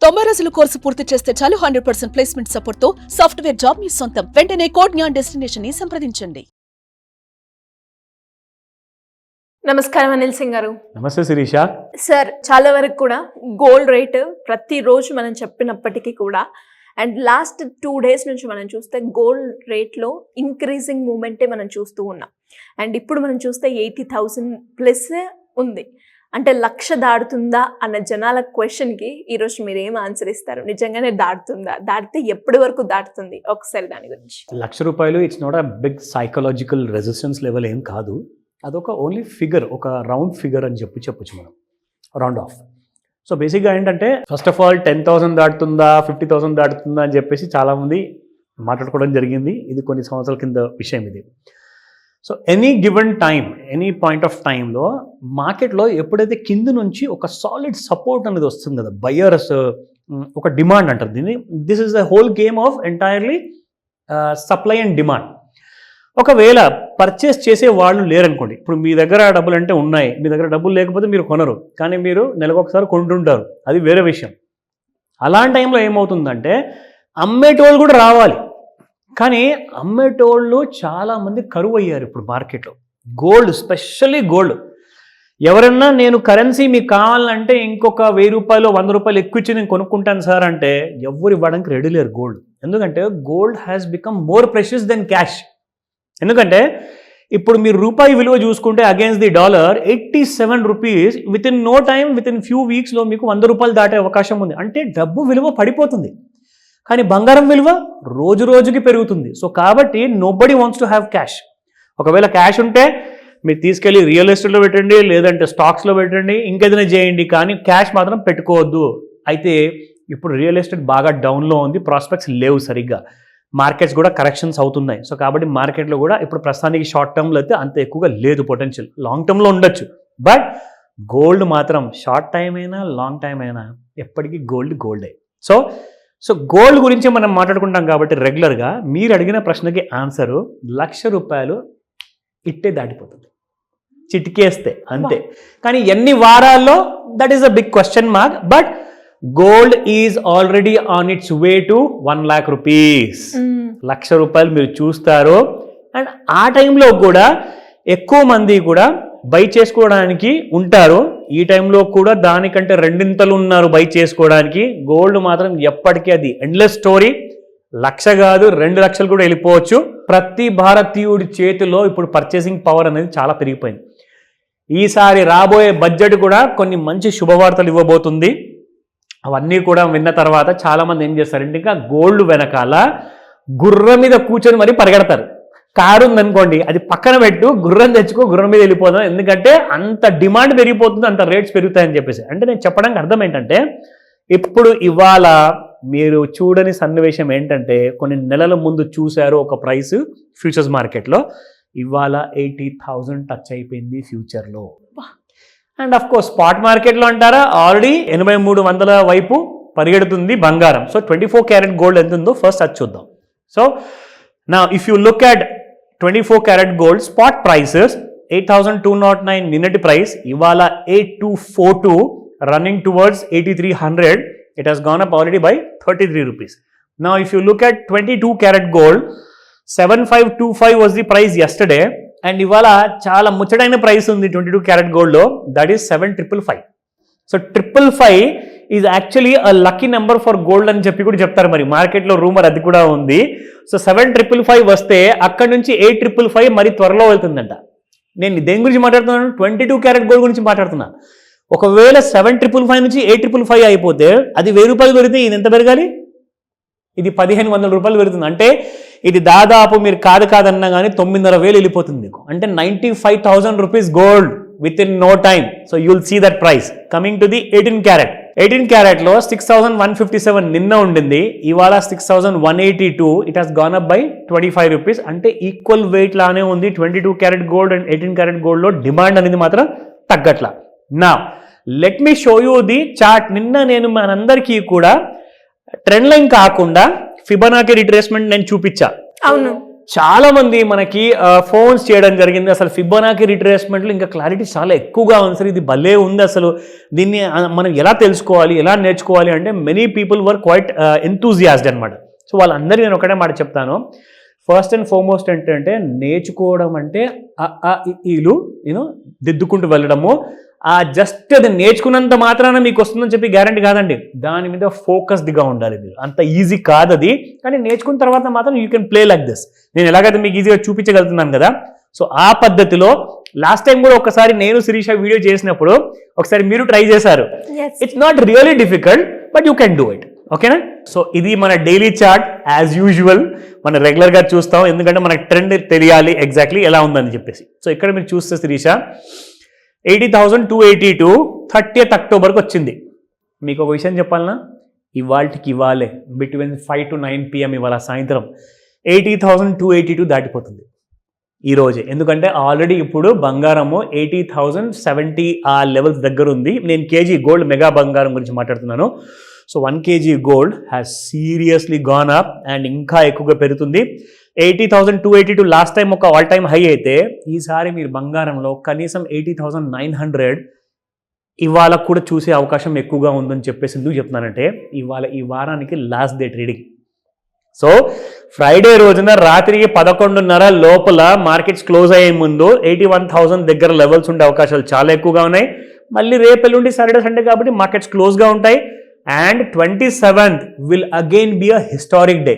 90 రోజుల కోర్సు పూర్తి చేస్తే చాలు 100% ప్లేస్మెంట్ సపోర్ట్ తో సాఫ్ట్వేర్ జాబ్ మీ సొంతం. వెంటనే కోడ్ జ్ఞాన్ డెస్టినేషన్ ని సంప్రదించండి. నమస్కారం అనిల్ సింగ్ గారు. నమస్తే శిరీష. సార్, చాలా వరకు కూడా గోల్డ్ రేట్ ప్రతిరోజు మనం చెప్పినప్పటికీ కూడా అండ్ లాస్ట్ 2 days నుంచి మనం చూస్తే గోల్డ్ రేట్లో ఇంక్రీజింగ్ మూమెంటే మనం చూస్తూ ఉన్నాం. అండ్ ఇప్పుడు మనం చూస్తే 80,000 ప్లస్ ఉంది. అంటే 1,00,000 దాటుతుందా అన్న జనాల క్వశ్చన్కి ఈరోజు మీరు ఏం ఆన్సర్ ఇస్తారు? నిజంగానే దాటుతుందా? దాటితే ఎప్పటి వరకు దాటుతుంది? ఒకసారి దాని గురించి. ₹1,00,000 it's not a big psychological resistance level ఏం కాదు. అదొక ఓన్లీ ఫిగర్, ఒక రౌండ్ ఫిగర్ అని చెప్పొచ్చు మనం, రౌండ్ ఆఫ్. సో బేసిక్గా ఏంటంటే ఫస్ట్ ఆఫ్ ఆల్ 10,000 దాటుతుందా 50,000 దాటుతుందా అని చెప్పేసి చాలామంది మాట్లాడుకోవడం జరిగింది. ఇది కొన్ని సంవత్సరాల కింద విషయం ఇది. So any given time, any point of టైంలో మార్కెట్లో ఎప్పుడైతే కింద నుంచి ఒక సాలిడ్ సపోర్ట్ అనేది వస్తుంది కదా, బయర్స్ ఒక డిమాండ్ అంటారు దీన్ని. This is the whole game of entirely supply and demand. ఒకవేళ పర్చేస్ చేసే వాళ్ళు లేరనుకోండి, ఇప్పుడు మీ దగ్గర డబ్బులు అంటే ఉన్నాయి, మీ దగ్గర డబ్బులు లేకపోతే మీరు కొనరు, కానీ మీరు నెలకొకసారి కొంటుంటారు, అది వేరే విషయం. అలాంటి టైంలో ఏమవుతుందంటే అమ్మేటోళ్ళు కూడా రావాలి, కానీ అమ్మేటోళ్ళు చాలామంది కరువు అయ్యారు ఇప్పుడు మార్కెట్లో. Gold, specially gold. ఎవరన్నా నేను కరెన్సీ మీకు కావాలంటే ఇంకొక ₹1,000 ₹100 ఎక్కువ ఇచ్చి నేను కొనుక్కుంటాను సార్ అంటే ఎవరు ఇవ్వడానికి రెడీ లేరు గోల్డ్. ఎందుకంటే gold has become more precious then cash. ఎందుకంటే ఇప్పుడు మీరు రూపాయి విలువ చూసుకుంటే against the dollar ₹87, with in no time, within few వీక్స్లో మీకు ₹100 దాటే అవకాశం ఉంది. అంటే డబ్బు విలువ పడిపోతుంది, కానీ బంగారం విలువ రోజు రోజుకి పెరుగుతుంది. సో కాబట్టి nobody wants to have cash. ఒకవేళ క్యాష్ ఉంటే మీరు తీసుకెళ్ళి రియల్ ఎస్టేట్లో పెట్టండి, లేదంటే స్టాక్స్లో పెట్టండి, ఇంకేదైనా చేయండి, కానీ క్యాష్ మాత్రం పెట్టుకోవద్దు. అయితే ఇప్పుడు రియల్ ఎస్టేట్ బాగా డౌన్లో ఉంది, ప్రాస్పెక్ట్స్ లేవు సరిగ్గా, మార్కెట్స్ కూడా కరెక్షన్స్ అవుతున్నాయి. సో కాబట్టి మార్కెట్లో కూడా ఇప్పుడు ప్రస్తుతానికి షార్ట్ టర్మ్లో అయితే అంత ఎక్కువగా లేదు పొటెన్షియల్. లాంగ్ టర్మ్లో ఉండొచ్చు, బట్ గోల్డ్ మాత్రం షార్ట్ టైం అయినా లాంగ్ టైం అయినా ఎప్పటికీ గోల్డే. సో గోల్డ్ గురించి మనం మాట్లాడుకుంటాం కాబట్టి రెగ్యులర్గా మీరు అడిగిన ప్రశ్నకి ఆన్సరు ₹1,00,000 ఇట్టే దాటిపోతుంది, చిటికేస్తే అంతే. కానీ ఎన్ని వారాల్లో, that is a big question mark. But gold is already on its way to ₹1,00,000. ₹1,00,000 మీరు చూస్తారు. అండ్ ఆ టైంలో కూడా ఎక్కువ మంది కూడా బై చేసుకోవడానికి ఉంటారు. ఈ టైంలో కూడా దానికంటే రెండింతలు ఉన్నారు బై చేసుకోవడానికి. గోల్డ్ మాత్రం ఎప్పటికీ అది ఎండ్లెస్ స్టోరీ. 1,00,000 కాదు, 2,00,000 కూడా వెళ్ళిపోవచ్చు. ప్రతి భారతీయుడి చేతిలో ఇప్పుడు పర్చేసింగ్ పవర్ అనేది చాలా పెరిగిపోయింది. ఈసారి రాబోయే బడ్జెట్ కూడా కొన్ని మంచి శుభవార్తలు ఇవ్వబోతుంది. అవన్నీ కూడా విన్న తర్వాత చాలామంది ఏం చేస్తారంటే ఇంకా గోల్డ్ వెనకాల గుర్రం మీద కూర్చొని మరీ పరిగెడతారు. కారు ఉందనుకోండి, అది పక్కన పెట్టు, గుర్రం తెచ్చుకో, గుర్రం మీద వెళ్ళిపోదాం, ఎందుకంటే అంత డిమాండ్ పెరిగిపోతుంది, అంత రేట్స్ పెరుగుతాయని చెప్పేసి. అంటే నేను చెప్పడానికి అర్థం ఏంటంటే ఇప్పుడు ఇవాళ మీరు చూడని సన్నివేశం ఏంటంటే కొన్ని నెలల ముందు చూశారు ఒక ప్రైస్ ఫ్యూచర్స్ మార్కెట్లో, ఇవాళ 80,000 టచ్ అయిపోయింది ఫ్యూచర్లో. అండ్ అఫ్ కోర్స్ స్పాట్ మార్కెట్లో అంటారా ఆల్రెడీ 8300 వైపు పరిగెడుతుంది బంగారం. సో 24 క్యారెట్ గోల్డ్ ఎంత ఉందో ఫస్ట్ అది చూద్దాం. సో నా if you look at 24 carat gold spot prices 8,209 నిన్నటి ప్రైస్, ఇవాళ 8,242, running towards 8,300. It has gone up already by ₹33. నా if you look at 22 carat gold 7,525 was the price yesterday. And ఇవాళ చాలా ముచ్చటైన ప్రైస్ ఉంది 22 క్యారెట్ గోల్డ్లో, that is 7,555. So 555 is actually a lucky number for gold అని చెప్పి కూడా చెప్తారు. మరి మార్కెట్లో రూమర్ అది కూడా ఉంది. సో 7,555 వస్తే అక్కడ నుంచి 8,555 మరి త్వరలో వెళ్తుందంట. నేను దేని గురించి మాట్లాడుతున్నాను? 22 క్యారెట్ గోల్డ్ గురించి మాట్లాడుతున్నా. ఒకవేళ 7,555 నుంచి 8,555 అయిపోతే అది ₹1,000 పెరిగితే ఇది ఎంత పెరగాలి? ఇది ₹1,500 పెరుగుతుంది. అంటే ఇది దాదాపు మీరు కాదన్నా కానీ 9,500 వెళ్ళిపోతుంది మీకు. అంటే ₹95,000 gold with in no time. So you will see that price coming to the 18 carat. 18 క్యారెట్లో 6,157 నిన్న ఉండింది, ఇవాళ 6,182. It has gone up by ₹25. అంటే ఈక్వల్ వెయిట్ లానే ఉంది 22 క్యారెట్ గోల్డ్ అండ్ 18 క్యారెట్ గోల్డ్లో. డిమాండ్ అనేది మాత్రం తగ్గట్లా. నా let me show you the chart. నిన్న నేను మనందరికీ కూడా ట్రెండ్ లైన్ కాకుండా ఫిబొనాకీ రిట్రేస్మెంట్ నేను చూపించా. అవును. చాలా మంది మనకి ఫోన్స్ చేయడం జరిగింది. అసలు ఫిబొనాకీ రిట్రేస్మెంట్లో ఇంకా క్లారిటీ చాలా ఎక్కువగా ఉంది సార్, ఇది భలే ఉంది, అసలు దీన్ని మనం ఎలా తెలుసుకోవాలి, ఎలా నేర్చుకోవాలి అంటే మెనీ పీపుల్ వర్ క్వైట్ ఎంతూజియాస్డ్ అనమాట. సో వాళ్ళందరికీ నేను ఒకటే మాట చెప్తాను, ఫస్ట్ అండ్ ఫార్మోస్ట్ ఏంటంటే నేర్చుకోవడం అంటే ఈలు దిద్దుకుంటూ వెళ్ళడము. జస్ట్ అది నేర్చుకున్నంత మాత్రాన మీకు వస్తుందని చెప్పి గ్యారంటీ కాదండి, దాని మీద ఫోకస్డ్గా ఉండాలి మీరు. అంత ఈజీ కాదు అది, కానీ నేర్చుకున్న తర్వాత మాత్రం you can play like this. నేను ఎలాగైతే మీకు ఈజీగా చూపించగలుగుతున్నాను కదా, సో ఆ పద్ధతిలో లాస్ట్ టైం కూడా ఒకసారి నేను శిరీష వీడియో చేసినప్పుడు ఒకసారి మీరు ట్రై చేశారు. It's not really difficult but you can do it. ఓకేనా? సో ఇది మన డైలీ చార్ట్ యాజ్ యూజువల్ మనం రెగ్యులర్గా చూస్తాం, ఎందుకంటే మనకు ట్రెండ్ తెలియాలి ఎగ్జాక్ట్లీ ఎలా ఉందని చెప్పేసి. సో ఇక్కడ మీరు చూస్తే శిరీష 80,282 30th అక్టోబర్కి వచ్చింది. మీకు ఒక విషయం చెప్పాలన్నా, ఇవాళకి ఇవాళే బిట్వీన్ 5 to 9 PM ఇవాళ సాయంత్రం 80,282 దాటిపోతుంది ఈరోజే. ఎందుకంటే ఆల్రెడీ ఇప్పుడు బంగారము 80,070 ఆ లెవెల్స్ దగ్గర ఉంది. నేను కేజీ గోల్డ్ మెగా బంగారం గురించి మాట్లాడుతున్నాను. So 1 kg gold has seriously gone up and ఇంకా ఎక్కువగా పెరుగుతుంది. 80,282 లాస్ట్ టైం ఒక ఆల్ టైమ్ హై అయితే, ఈసారి మీరు బంగారంలో కనీసం 80,900 ఇవాళ కూడా చూసే అవకాశం ఎక్కువగా ఉందని చెప్పేసి ఎందుకు చెప్తున్నానంటే, ఇవాళ ఈ వారానికి last day trading. So Friday రోజున రాత్రికి 11:30 లోపల మార్కెట్స్ క్లోజ్ అయ్యే ముందు 81,000 దగ్గర లెవెల్స్ ఉండే అవకాశాలు చాలా ఎక్కువగా ఉన్నాయి. మళ్ళీ రేపు ఎల్లుండి సాటర్డే సండే కాబట్టి మార్కెట్స్ క్లోజ్గా ఉంటాయి. And 27th will again be a historic day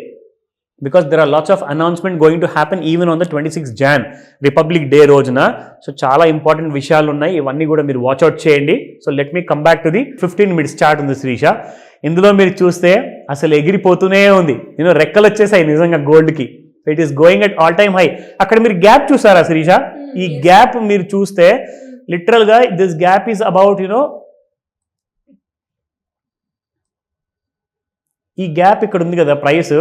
because there are lots of announcement going to happen even on the 26th Jan Republic Day రోజున. సో చాలా ఇంపార్టెంట్ విషయాలు ఉన్నాయి, ఇవన్నీ కూడా మీరు వాచ్అవుట్ చేయండి. So let me come back to the 15 minutes chart ఉంది శిరీష. ఇందులో మీరు చూస్తే అసలు ఎగిరిపోతూనే ఉంది, రెక్కలు వచ్చేసాయి నిజంగా గోల్డ్కి. It is going at all time high. అక్కడ మీరు గ్యాప్ చూసారా శిరీష? ఈ గ్యాప్ మీరు చూస్తే లిటరల్గా దిస్ గ్యాప్ ఈస్ అబౌట్ ఈ గ్యాప్ ఇక్కడ ఉంది కదా ప్రైస్,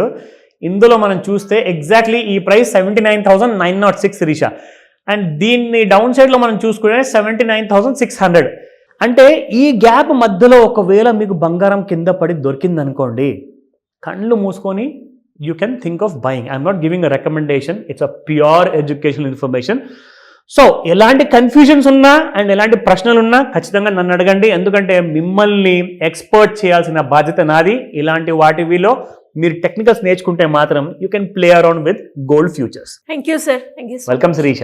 ఇందులో మనం చూస్తే ఎగ్జాక్ట్లీ ఈ ప్రైస్ 79,906 శిరీష. అండ్ దీన్ని డౌన్ సైడ్లో మనం చూసుకుంటే 79,600. అంటే ఈ గ్యాప్ మధ్యలో ఒకవేళ మీకు బంగారం కింద పడి దొరికిందనుకోండి, కళ్ళు మూసుకొని you can think of buying. I'm not giving a recommendation, it's a pure educational information. So ఎలాంటి కన్ఫ్యూజన్స్ ఉన్నా అండ్ ఎలాంటి ప్రశ్నలు ఉన్నా ఖచ్చితంగా నన్ను అడగండి, ఎందుకంటే మిమ్మల్ని ఎక్స్పర్ట్ చేయాల్సిన బాధ్యత నాది. ఇలాంటి వాటిలో మీరు టెక్నికల్స్ నేర్చుకుంటే మాత్రం you can play around with gold futures. Thank you sir. Welcome Sirisha.